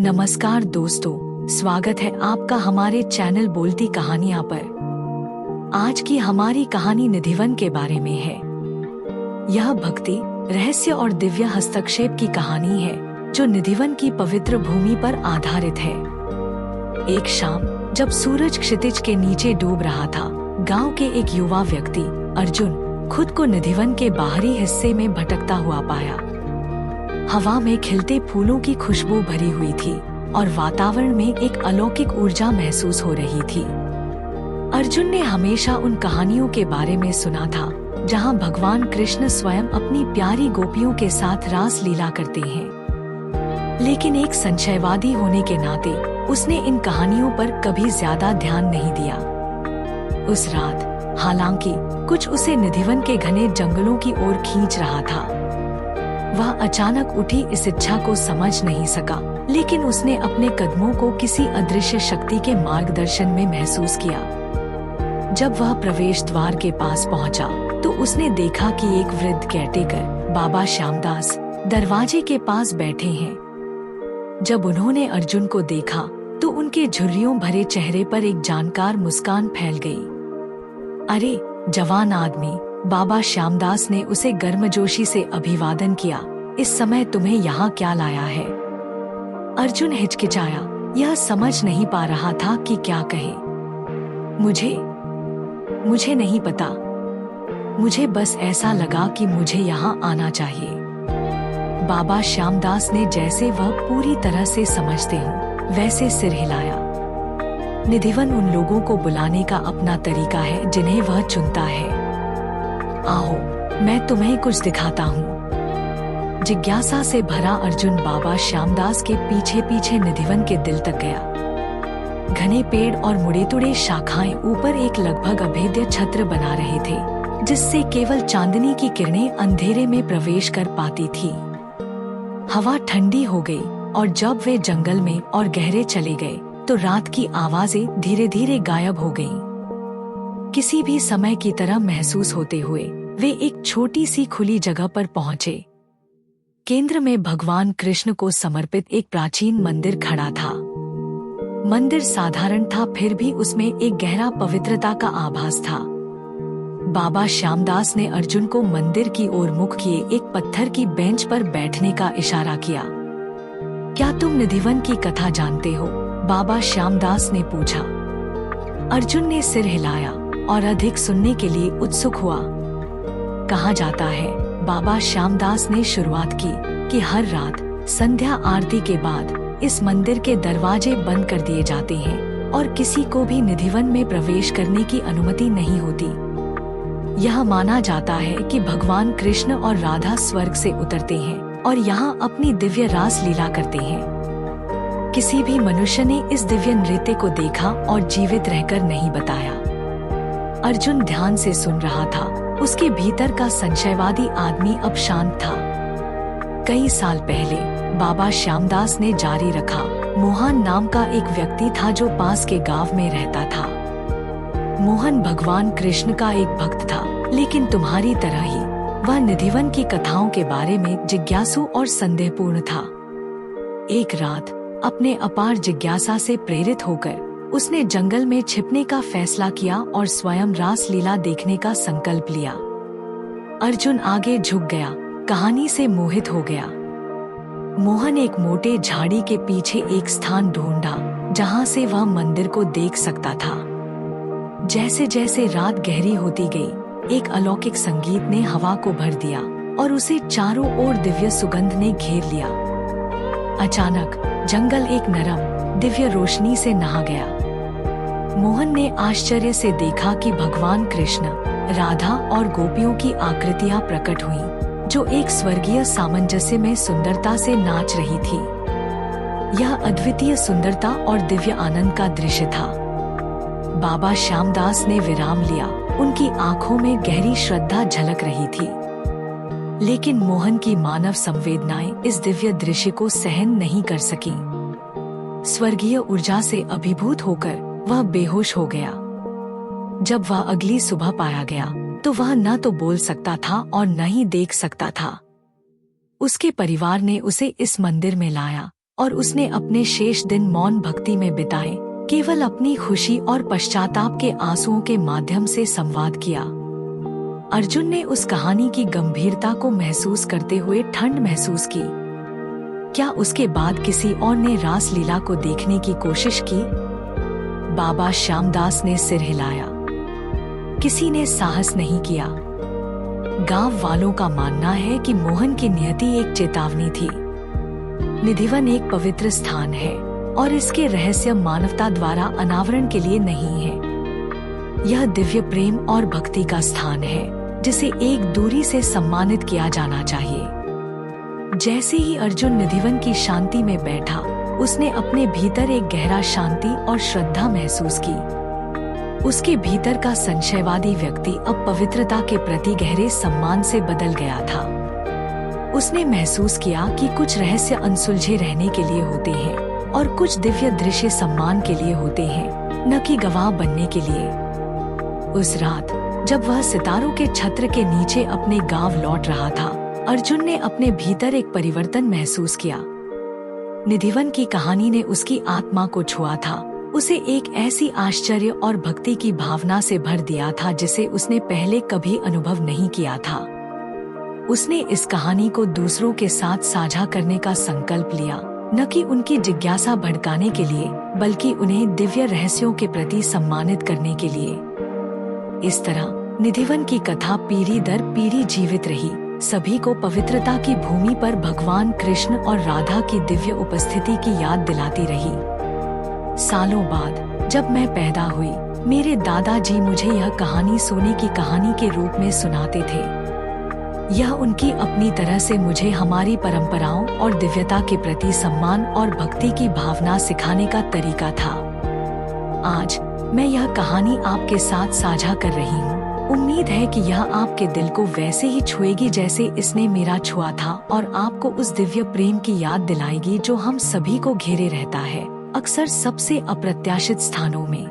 नमस्कार दोस्तों, स्वागत है आपका हमारे चैनल बोलती कहानियां पर। आज की हमारी कहानी निधिवन के बारे में है। यह भक्ति, रहस्य और दिव्य हस्तक्षेप की कहानी है जो निधिवन की पवित्र भूमि पर आधारित है। एक शाम जब सूरज क्षितिज के नीचे डूब रहा था, गांव के एक युवा व्यक्ति अर्जुन खुद को निधिवन के बाहरी हिस्से में भटकता हुआ पाया। हवा में खिलते फूलों की खुशबू भरी हुई थी और वातावरण में एक अलौकिक ऊर्जा महसूस हो रही थी। अर्जुन ने हमेशा उन कहानियों के बारे में सुना था जहां भगवान कृष्ण स्वयं अपनी प्यारी गोपियों के साथ रास लीला करते हैं, लेकिन एक संशयवादी होने के नाते उसने इन कहानियों पर कभी ज्यादा ध्यान नहीं दिया। उस रात हालांकि कुछ उसे निधिवन के घने जंगलों की ओर खींच रहा था, वह अचानक उठी इस इच्छा को समझ नहीं सका, लेकिन उसने अपने कदमों को किसी अदृश्य शक्ति के मार्गदर्शन में महसूस किया। जब वह प्रवेश द्वार के पास पहुंचा, तो उसने देखा कि एक वृद्ध केयरटेकर बाबा श्यामदास दरवाजे के पास बैठे हैं। जब उन्होंने अर्जुन को देखा, तो उनके झुर्रियों भरे चेहरे पर एक जानकार मुस्कान फैल गई। अरे जवान आदमी, बाबा श्यामदास ने उसे गर्मजोशी से अभिवादन किया। इस समय तुम्हें यहाँ क्या लाया है? अर्जुन हिचकिचाया, यह समझ नहीं पा रहा था कि क्या कहे। मुझे नहीं पता। मुझे बस ऐसा लगा कि मुझे यहाँ आना चाहिए। बाबा श्यामदास ने जैसे वह पूरी तरह से समझते हो वैसे सिर हिलाया। निधिवन उन लोगों को बुलाने का अपना तरीका है जिन्हें वह चुनता है। आओ, मैं तुम्हें कुछ दिखाता हूँ। जिज्ञासा से भरा अर्जुन बाबा श्यामदास के पीछे पीछे निधिवन के दिल तक गया। घने पेड़ और मुड़े तुड़े शाखाएं ऊपर एक लगभग अभेद्य छत्र बना रहे थे, जिससे केवल चांदनी की किरणें अंधेरे में प्रवेश कर पाती थी। हवा ठंडी हो गई और जब वे जंगल में और गहरे चले गए, तो रात की आवाजें धीरे धीरे गायब हो गईं। किसी भी समय की तरह महसूस होते हुए वे एक छोटी सी खुली जगह पर पहुंचे। केंद्र में भगवान कृष्ण को समर्पित एक प्राचीन मंदिर खड़ा था। मंदिर साधारण था, फिर भी उसमें एक गहरा पवित्रता का आभास था। बाबा श्यामदास ने अर्जुन को मंदिर की ओर मुख किए एक पत्थर की बेंच पर बैठने का इशारा किया। क्या तुम निधिवन की कथा जानते हो? बाबा श्यामदास ने पूछा। अर्जुन ने सिर हिलाया और अधिक सुनने के लिए उत्सुक हुआ। कहा जाता है, बाबा श्यामदास ने शुरुआत की, कि हर रात संध्या आरती के बाद इस मंदिर के दरवाजे बंद कर दिए जाते हैं और किसी को भी निधिवन में प्रवेश करने की अनुमति नहीं होती। यह माना जाता है कि भगवान कृष्ण और राधा स्वर्ग से उतरते हैं और यहाँ अपनी दिव्य रास लीला करते हैं। किसी भी मनुष्य ने इस दिव्य नृत्य को देखा और जीवित रहकर नहीं बताया। अर्जुन ध्यान से सुन रहा था। उसके भीतर का संशयवादी आदमी अब शांत था। कई साल पहले बाबा श्यामदास ने जारी रखा, मोहन नाम का एक व्यक्ति था जो पास के गांव में रहता था। मोहन भगवान कृष्ण का एक भक्त था, लेकिन तुम्हारी तरह ही वह निधिवन की कथाओं के बारे में जिज्ञासु और संदेहपूर्ण था। एक रात अपने अपार जिज्ञासा से प्रेरित होकर उसने जंगल में छिपने का फैसला किया और स्वयं रास लीला देखने का संकल्प लिया। अर्जुन आगे झुक गया, कहानी से मोहित हो गया। मोहन एक मोटे झाड़ी के पीछे एक स्थान ढूंढा जहां से वह मंदिर को देख सकता था। जैसे जैसे रात गहरी होती गई, एक अलौकिक संगीत ने हवा को भर दिया और उसे चारों ओर दिव्य सुगंध ने घेर लिया। अचानक जंगल एक नरम दिव्य रोशनी से नहा गया। मोहन ने आश्चर्य से देखा कि भगवान कृष्ण, राधा और गोपियों की आकृतियां प्रकट हुईं, जो एक स्वर्गीय सामंजस्य में सुंदरता से नाच रही थी। यह अद्वितीय सुंदरता और दिव्य आनंद का दृश्य था। बाबा श्यामदास ने विराम लिया, उनकी आंखों में गहरी श्रद्धा झलक रही थी। लेकिन मोहन की मानव संवेदनाएं इस दिव्य दृश्य को सहन नहीं कर सकी। स्वर्गीय ऊर्जा से अभिभूत होकर वह बेहोश हो गया। जब वह अगली सुबह पाया गया, तो वह न तो बोल सकता था और न ही देख सकता था। उसके परिवार ने उसे इस मंदिर में लाया और उसने अपने शेष दिन मौन भक्ति में बिताए, केवल अपनी खुशी और पश्चाताप के आंसुओं के माध्यम से संवाद किया। अर्जुन ने उस कहानी की गंभीरता को महसूस करते हुए ठंड महसूस की। क्या उसके बाद किसी और ने रास लीला को देखने की कोशिश की? बाबा श्यामदास ने सिर हिलाया। किसी ने साहस नहीं किया। गांव वालों का मानना है कि मोहन की नियति एक चेतावनी थी। निधिवन एक पवित्र स्थान है और इसके रहस्य मानवता द्वारा अनावरण के लिए नहीं है। यह दिव्य प्रेम और भक्ति का स्थान है जिसे एक दूरी से सम्मानित किया जाना चाहिए। जैसे ही अर्जुन निधिवन की शांति में बैठा, उसने अपने भीतर एक गहरा शांति और श्रद्धा महसूस की। उसके भीतर का संशयवादी व्यक्ति अब पवित्रता के प्रति गहरे सम्मान से बदल गया था। उसने महसूस किया कि कुछ रहस्य अनसुलझे रहने के लिए होते हैं और कुछ दिव्य दृश्य सम्मान के लिए होते हैं, न कि गवाह बनने के लिए। उस रात जब वह सितारों के छत्र के नीचे अपने गांव लौट रहा था, अर्जुन ने अपने भीतर एक परिवर्तन महसूस किया। निधिवन की कहानी ने उसकी आत्मा को छुआ था। उसे एक ऐसी आश्चर्य और भक्ति की भावना से भर दिया था जिसे उसने पहले कभी अनुभव नहीं किया था। उसने इस कहानी को दूसरों के साथ साझा करने का संकल्प लिया, न कि उनकी जिज्ञासा भड़काने के लिए, बल्कि उन्हें दिव्य रहस्यों के प्रति सम्मानित करने के लिए। इस तरह निधिवन की कथा पीढ़ी दर पीढ़ी जीवित रही, सभी को पवित्रता की भूमि पर भगवान कृष्ण और राधा की दिव्य उपस्थिति की याद दिलाती रही। सालों बाद जब मैं पैदा हुई, मेरे दादाजी मुझे यह कहानी सोने की कहानी के रूप में सुनाते थे। यह उनकी अपनी तरह से मुझे हमारी परंपराओं और दिव्यता के प्रति सम्मान और भक्ति की भावना सिखाने का तरीका था। आज मैं यह कहानी आपके साथ साझा कर रही हूँ। उम्मीद है कि यह आपके दिल को वैसे ही छुएगी जैसे इसने मेरा छुआ था और आपको उस दिव्य प्रेम की याद दिलाएगी जो हम सभी को घेरे रहता है, अक्सर सबसे अप्रत्याशित स्थानों में।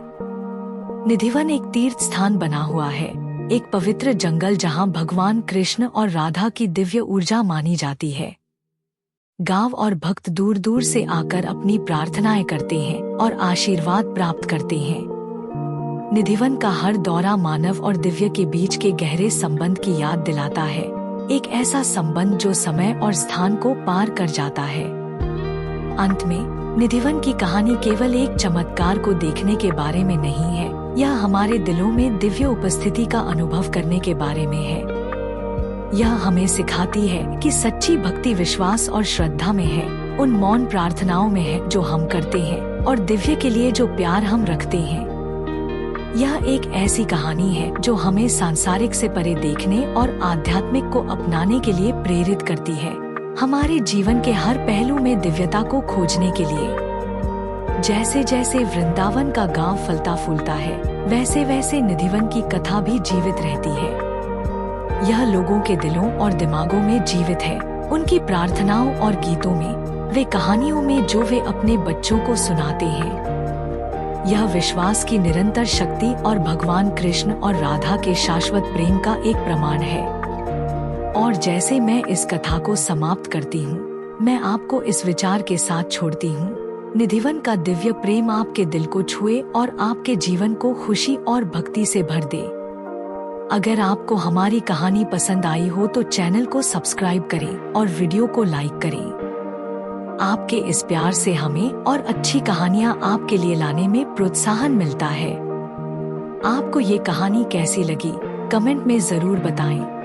निधिवन एक तीर्थ स्थान बना हुआ है, एक पवित्र जंगल जहां भगवान कृष्ण और राधा की दिव्य ऊर्जा मानी जाती है। गांव और भक्त दूर दूर से आकर अपनी प्रार्थनाएं करते हैं और आशीर्वाद प्राप्त करते हैं। निधिवन का हर दौरा मानव और दिव्य के बीच के गहरे संबंध की याद दिलाता है, एक ऐसा संबंध जो समय और स्थान को पार कर जाता है। अंत में निधिवन की कहानी केवल एक चमत्कार को देखने के बारे में नहीं है, यह हमारे दिलों में दिव्य उपस्थिति का अनुभव करने के बारे में है। यह हमें सिखाती है कि सच्ची भक्ति विश्वास और श्रद्धा में है, उन मौन प्रार्थनाओं में है जो हम करते हैं और दिव्य के लिए जो प्यार हम रखते हैं। यह एक ऐसी कहानी है जो हमें सांसारिक से परे देखने और आध्यात्मिक को अपनाने के लिए प्रेरित करती है, हमारे जीवन के हर पहलू में दिव्यता को खोजने के लिए। जैसे जैसे वृंदावन का गांव फलता फूलता है, वैसे वैसे निधिवन की कथा भी जीवित रहती है। यह लोगों के दिलों और दिमागों में जीवित है, उनकी प्रार्थनाओं और गीतों में, वे कहानियों में जो वे अपने बच्चों को सुनाते हैं। यह विश्वास की निरंतर शक्ति और भगवान कृष्ण और राधा के शाश्वत प्रेम का एक प्रमाण है। और जैसे मैं इस कथा को समाप्त करती हूँ, मैं आपको इस विचार के साथ छोड़ती हूँ, निधिवन का दिव्य प्रेम आपके दिल को छुए और आपके जीवन को खुशी और भक्ति से भर दे। अगर आपको हमारी कहानी पसंद आई हो तो चैनल को सब्सक्राइब करें और वीडियो को लाइक करें। आपके इस प्यार से हमें और अच्छी कहानियाँ आपके लिए लाने में प्रोत्साहन मिलता है। आपको ये कहानी कैसी लगी, कमेंट में जरूर बताएं।